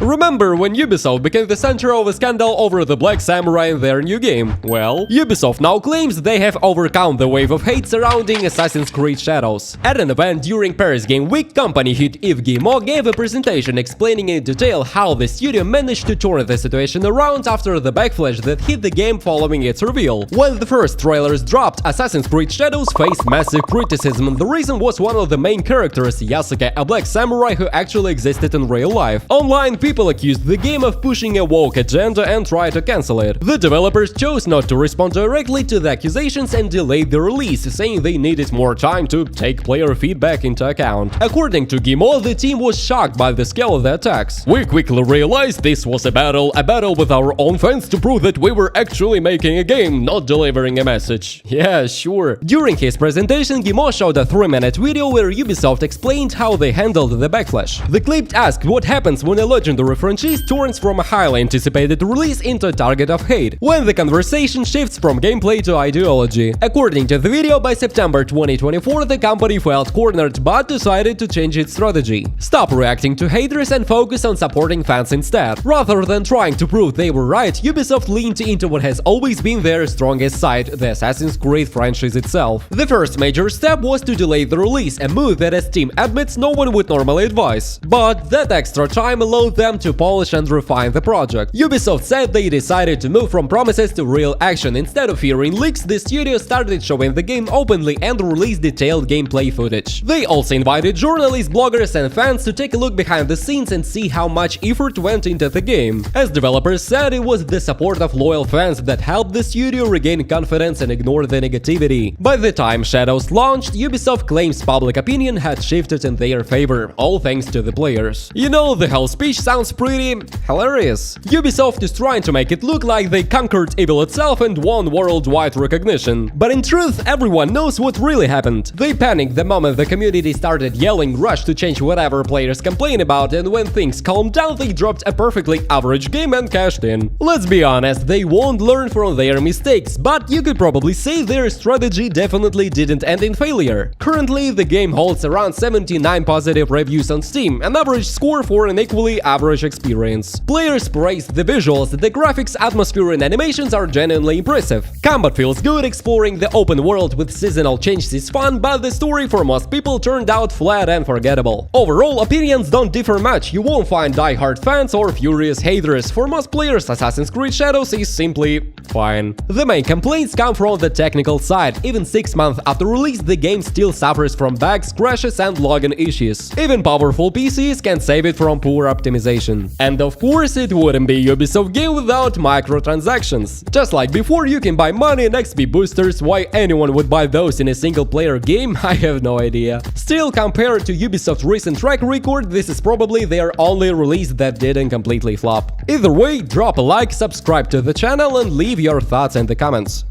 Remember when Ubisoft became the center of a scandal over the Black Samurai in their new game? Well, Ubisoft now claims they have overcome the wave of hate surrounding Assassin's Creed Shadows. At an event during Paris Game Week, company head Yves Guillemot gave a presentation explaining in detail how the studio managed to turn the situation around after the backlash that hit the game following its reveal. When the first trailers dropped, Assassin's Creed Shadows faced massive criticism, and the reason was one of the main characters, Yasuke, a black samurai who actually existed in real life. Online, people accused the game of pushing a woke agenda and tried to cancel it. The developers chose not to respond directly to the accusations and delayed the release, saying they needed more time to take player feedback into account. According to Guillemot, the team was shocked by the scale of the attacks. "We quickly realized this was a battle with our own fans to prove that we were actually making a game, not delivering a message." Yeah, sure. During his presentation, Guillemot showed a 3-minute video where Ubisoft explained how they handled the backlash. The clip asked what happens when a legendary franchise turns from a highly anticipated release into a target of hate, when the conversation shifts from gameplay to ideology. According to the video, by September 2024, the company felt cornered but decided to change its strategy. Stop reacting to haters and focus on supporting fans instead. Rather than trying to prove they were right, Ubisoft leaned into what has always been their strongest side, the Assassin's Creed franchise itself. The first major step was to delay the release, a move that, as Steam admits, no one would normally advise. But that extra time allowed them to polish and refine the project. Ubisoft said they decided to move from promises to real action. Instead of fearing leaks, the studio started showing the game openly and released detailed gameplay footage. They also invited journalists, bloggers and fans to take a look behind the scenes and see how much effort went into the game. As developers said, it was the support of loyal fans that helped the studio regain confidence and ignore the negativity. By the time Shadows launched, Ubisoft claims public opinion had shifted in their favor, all thanks to the players. You know, the whole speech sounds pretty hilarious. Ubisoft is trying to make it look like they conquered evil itself and won worldwide recognition. But in truth, everyone knows what really happened. They panicked the moment the community started yelling, rushed to change whatever players complain about, and when things calmed down, they dropped a perfectly average game and cashed in. Let's be honest, they won't learn from their mistakes, but you could probably say their strategy definitely didn't end in failure. Currently, the game holds around 79 positive reviews on Steam, an average score for an equally average experience. Players praised the visuals, the graphics, atmosphere and animations are genuinely impressive. Combat feels good, exploring the open world with seasonal changes is fun, but the story for most people turned out flat and forgettable. Overall, opinions don't differ much. You won't find die-hard fans or furious haters. For most players, Assassin's Creed Shadows is simply fine. The main complaints come from the technical side. Even 6 months after release, the game still suffers from bugs, crashes and login issues. Even powerful PCs can save it from poor optimization. And of course, it wouldn't be a Ubisoft game without microtransactions. Just like before you can buy money and XP boosters, why anyone would buy those in a single-player game, I have no idea. Still, compared to Ubisoft's recent track record, this is probably their only release that didn't completely flop. Either way, drop a like, subscribe to the channel and leave your thoughts in the comments.